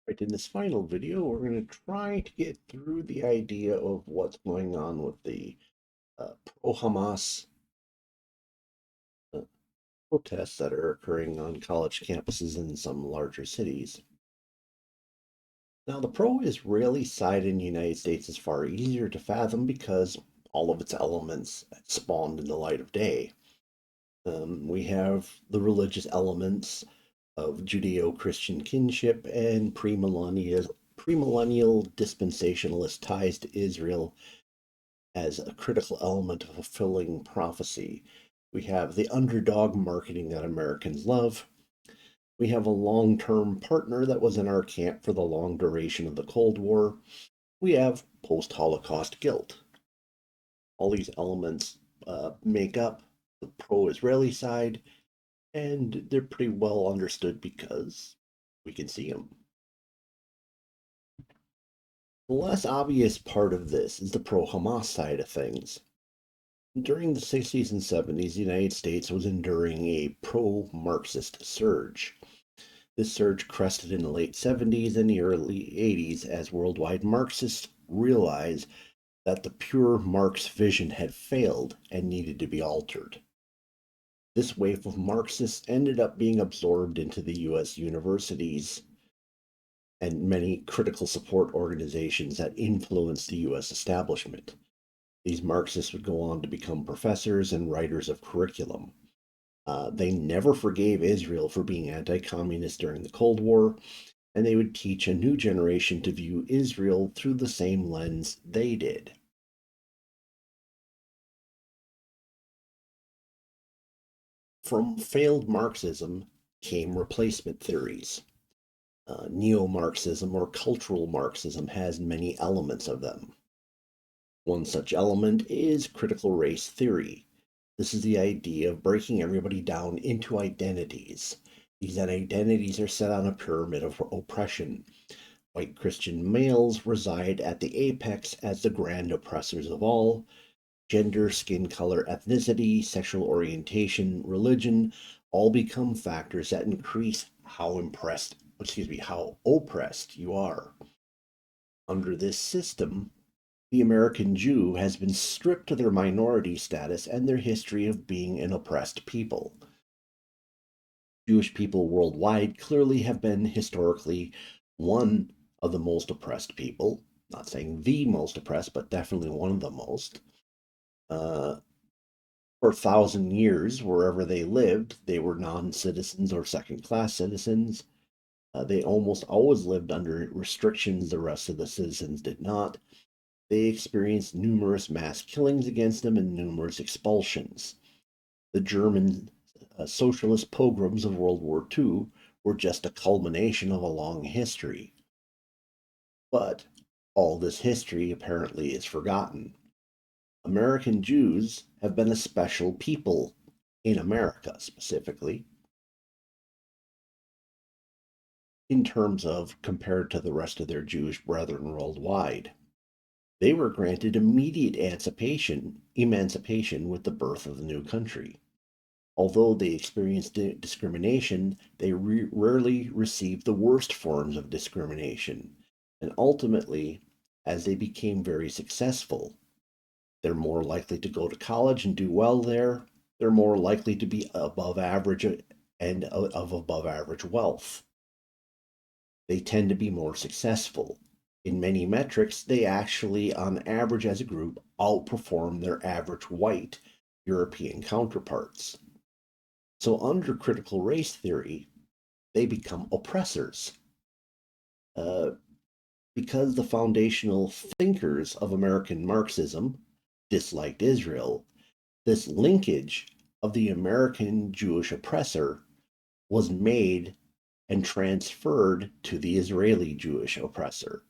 Right, in this final video, we're going to try to get through the idea of what's going on with the pro-Hamas uh, protests that are occurring on college campuses in some larger cities. Now, the pro-Israeli side in the United States is far easier to fathom because all of its elements spawned in the light of day. We have the religious elements of Judeo-Christian kinship and premillennial dispensationalist ties to Israel as a critical element of fulfilling prophecy. We have the underdog marketing that Americans love. We have a long term partner that was in our camp for the long duration of the Cold War. We have post Holocaust guilt. All these elements make up the pro Israeli side, and they're pretty well understood because we can see them. The less obvious part of this is the pro Hamas side of things. During the 60s and 70s, the United States was enduring a pro Marxist surge. This surge crested in the late 70s and the early 80s as worldwide Marxists realized that the pure Marx vision had failed and needed to be altered. This wave of Marxists ended up being absorbed into the US universities and many critical support organizations that influenced the US establishment. These Marxists would go on to become professors and writers of curriculum. They never forgave Israel for being anti communist during the Cold War, and they would teach a new generation to view Israel through the same lens they did. From failed Marxism came replacement theories. Neo Marxism or cultural Marxism has many elements of them. One such element is critical race theory. This is the idea of breaking everybody down into identities. These identities are set on a pyramid of oppression. White Christian males reside at the apex as the grand oppressors of all. Gender, skin color, ethnicity, sexual orientation, religion all become factors that increase how oppressed you are. Under this system, the American Jew has been stripped of their minority status and their history of being an oppressed people. Jewish people worldwide clearly have been historically one of the most oppressed people. Not saying the most oppressed, but definitely one of the most. Uh, for 1,000 years, wherever they lived, they were non citizens or second class citizens. They almost always lived under restrictions the rest of the citizens did not. They experienced numerous mass killings against them and numerous expulsions. The German socialist pogroms of World War II were just a culmination of a long history. But all this history apparently is forgotten. American Jews have been a special people in America specifically, in terms of compared to the rest of their Jewish brethren worldwide. They were granted immediate emancipation with the birth of the new country. Although they experienced discrimination, they rarely received the worst forms of discrimination. And ultimately, as they became very successful, they're more likely to go to college and do well there. They're more likely to be above average and of above average wealth. They tend to be more successful. In many metrics, they actually, on average as a group, outperform their average white European counterparts. So, under critical race theory, they become oppressors uh, because the foundational thinkers of American Marxism disliked Israel. This linkage of the American Jewish oppressor was made and transferred to the Israeli Jewish oppressor.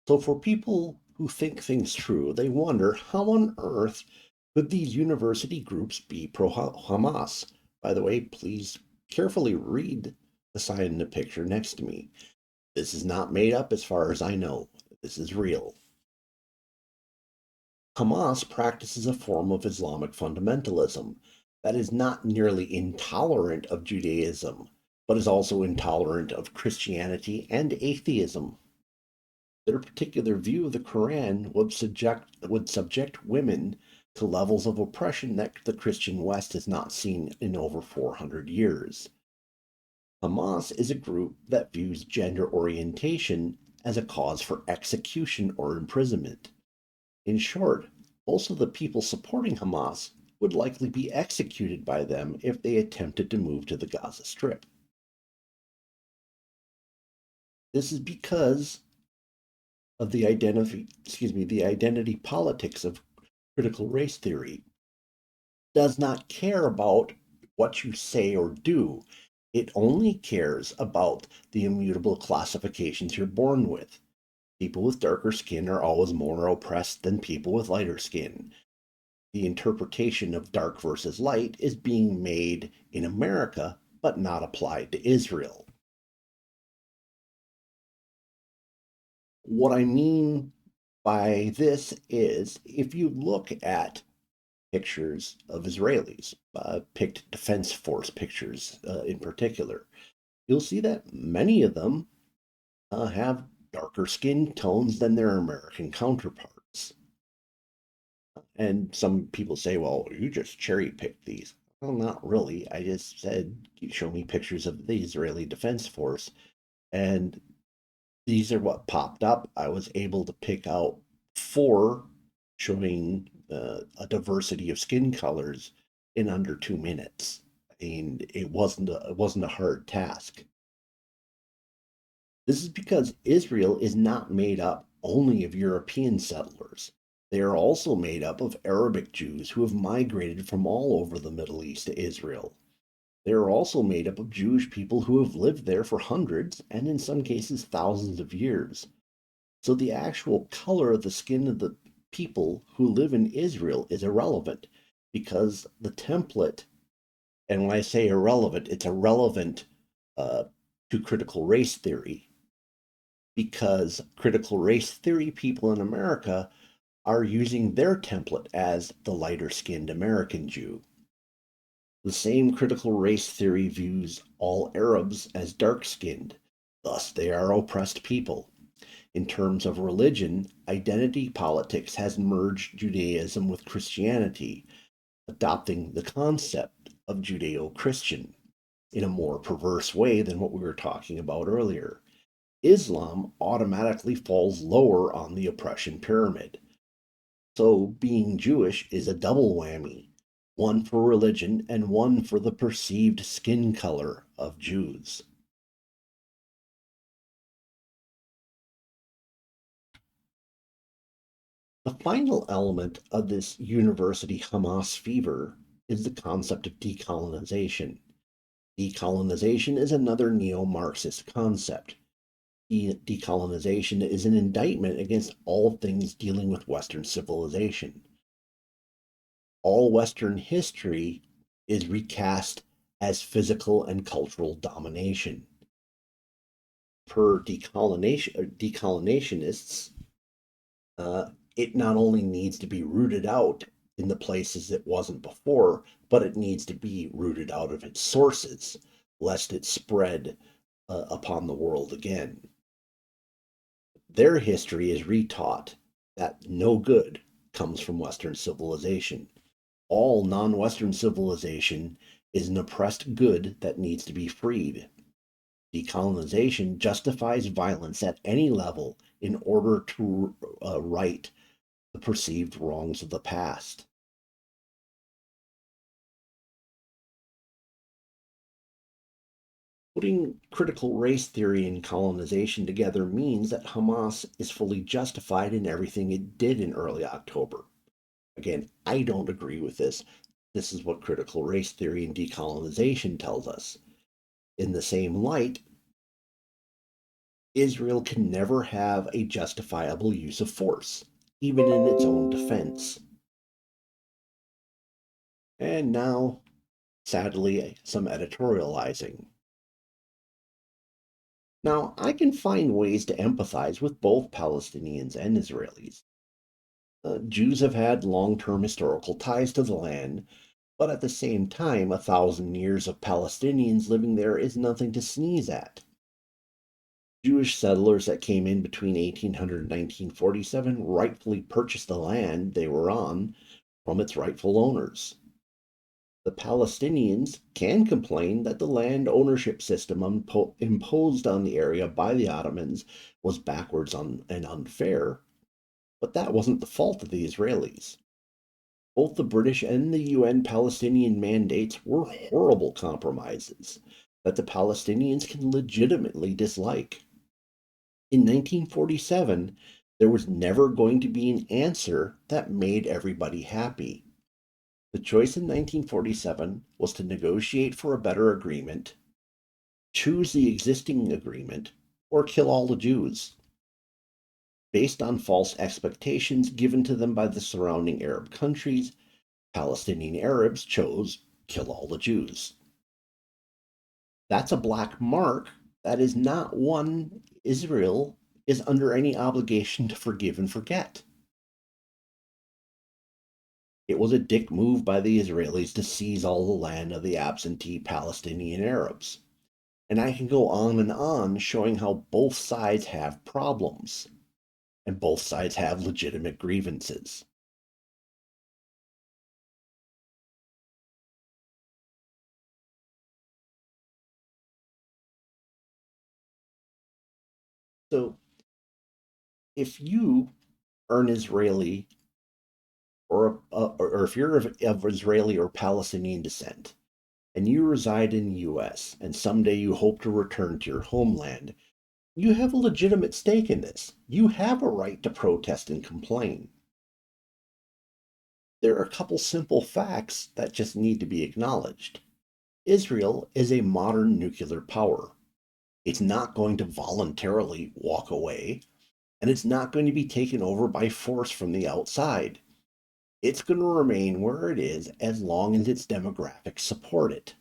So, for people who think things through, they wonder how on earth could these university groups be pro Hamas? By the way, please carefully read the sign in the picture next to me. This is not made up as far as I know. This is real. Hamas practices a form of Islamic fundamentalism. that is not merely intolerant of Judaism, but is also intolerant of Christianity and atheism. Their particular view of the Quran would subject women to levels of oppression that the Christian West has not seen in over 400 years. Hamas is a group that views gender orientation as a cause for execution or imprisonment. In short, most of the people supporting Hamas would likely be executed by them if they attempted to move to the Gaza Strip. This is because of the identity politics of critical race theory. Does not care about what you say or do. It only cares about the immutable classifications you're born with. People with darker skin are always more oppressed than people with lighter skin. The interpretation of dark versus light is being made in America, but not applied to Israel. What I mean by this is if you look at pictures of Israelis, picked Defense Force pictures in particular, you'll see that many of them have darker skin tones than their American counterparts. And some people say, well, you just cherry picked these. Well, not really. I just said, show me pictures of the Israeli Defense Force. And these are what popped up. I was able to pick out four showing a diversity of skin colors in under 2 minutes. I mean, it wasn't a hard task. This is because Israel is not made up only of European settlers. They are also made up of Arabic Jews who have migrated from all over the Middle East to Israel. They are also made up of Jewish people who have lived there for hundreds and in some cases thousands of years. So the actual color of the skin of the people who live in Israel is irrelevant because the template, and when I say irrelevant, it's irrelevant uh, to critical race theory because critical race theory people in America are using their template as the lighter skinned American Jew. The same critical race theory views all Arabs as dark skinned, thus, they are oppressed people. In terms of religion, identity politics has merged Judaism with Christianity, adopting the concept of Judeo Christian in a more perverse way than what we were talking about earlier. Islam automatically falls lower on the oppression pyramid. So being Jewish is a double whammy, one for religion and one for the perceived skin color of Jews. The final element of this university Hamas fever is the concept of decolonization. Decolonization is another neo Marxist concept. Decolonization is an indictment against all things dealing with Western civilization. All Western history is recast as physical and cultural domination. Per decolonationists, it not only needs to be rooted out in the places it wasn't before, but it needs to be rooted out of its sources, lest it spread upon the world again. Their history is retaught that no good comes from Western civilization. All non Western civilization is an oppressed good that needs to be freed. Decolonization justifies violence at any level in order to right the perceived wrongs of the past. Putting critical race theory and colonization together means that Hamas is fully justified in everything it did in early October. Again, I don't agree with this. This is what critical race theory and decolonization tells us. In the same light, Israel can never have a justifiable use of force, even in its own defense. And now, sadly, some editorializing. Now, I can find ways to empathize with both Palestinians and Israelis. Jews have had long term historical ties to the land, But at the same time, 1,000 years of Palestinians living there is nothing to sneeze at. Jewish settlers that came in between 1800 and 1947 rightfully purchased the land they were on from its rightful owners. The Palestinians can complain that the land ownership system imposed on the area by the Ottomans was backwards and unfair, but that wasn't the fault of the Israelis. Both the British and the UN Palestinian mandates were horrible compromises that the Palestinians can legitimately dislike. In 1947, there was never going to be an answer that made everybody happy. The choice in 1947 was to negotiate for a better agreement, choose the existing agreement, or kill all the Jews. Based on false expectations given to them by the surrounding Arab countries, Palestinian Arabs chose kill all the Jews. That's a black mark that is not one Israel is under any obligation to forgive and forget. It was a dick move by the Israelis to seize all the land of the absentee Palestinian Arabs. And I can go on showing how both sides have problems and both sides have legitimate grievances. So if you are an Israeli or if you're of Israeli or Palestinian descent and you reside in the US and someday you hope to return to your homeland, you have a legitimate stake in this. You have a right to protest and complain. There are a couple simple facts that just need to be acknowledged. Israel is a modern nuclear power. It's not going to voluntarily walk away, and it's not going to be taken over by force from the outside. It's going to remain where it is as long as its demographics support it.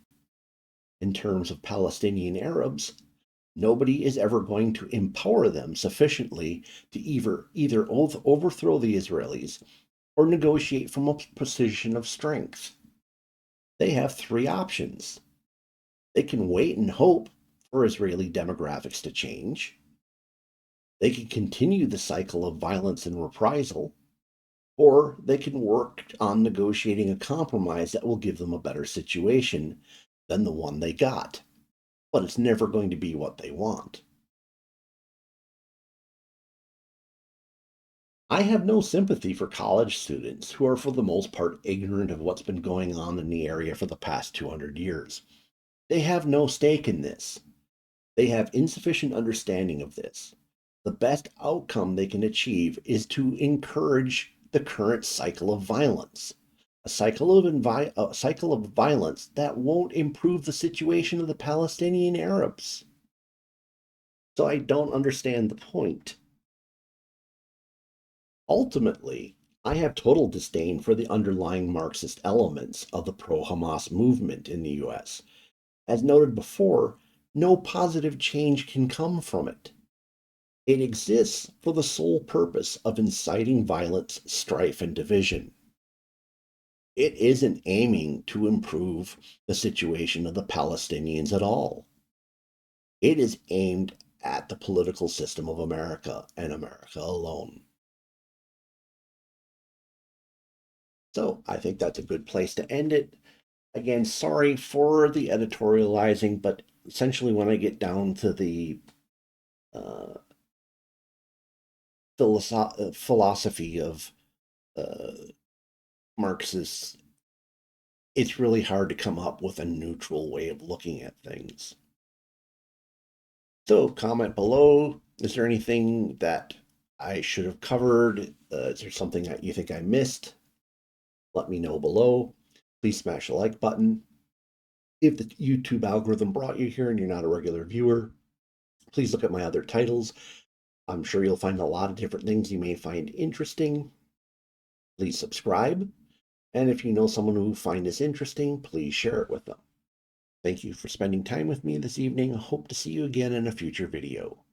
In terms of Palestinian Arabs, nobody is ever going to empower them sufficiently to either overthrow the Israelis or negotiate from a position of strength. They have three options. They can wait and hope for Israeli demographics to change. They can continue the cycle of violence and reprisal, or they can work on negotiating a compromise that will give them a better situation than the one they got. But it's never going to be what they want. I have no sympathy for college students who are, for the most part, ignorant of what's been going on in the area for the past 200 years. They have no stake in this. They have insufficient understanding of this. The best outcome they can achieve is to encourage the current cycle of violence. A cycle of violence that won't improve the situation of the Palestinian Arabs. So I don't understand the point. Ultimately, I have total disdain for the underlying Marxist elements of the pro Hamas movement in the US. As noted before, no positive change can come from it. It exists for the sole purpose of inciting violence, strife, and division. It isn't aiming to improve the situation of the Palestinians at all. It is aimed at the political system of America and America alone. So I think that's a good place to end it. Again, sorry for the editorializing, but essentially, when I get down to the uh, philosophy of uh, Marxists, it's really hard to come up with a neutral way of looking at things. So, comment below. Is there anything that I should have covered? Is there something that you think I missed? Let me know below. Please smash the like button. If the YouTube algorithm brought you here and you're not a regular viewer, please look at my other titles. I'm sure you'll find a lot of different things you may find interesting. Please subscribe. And if you know someone who find this interesting, please share it with them. Thank you for spending time with me this evening. I hope to see you again in a future video.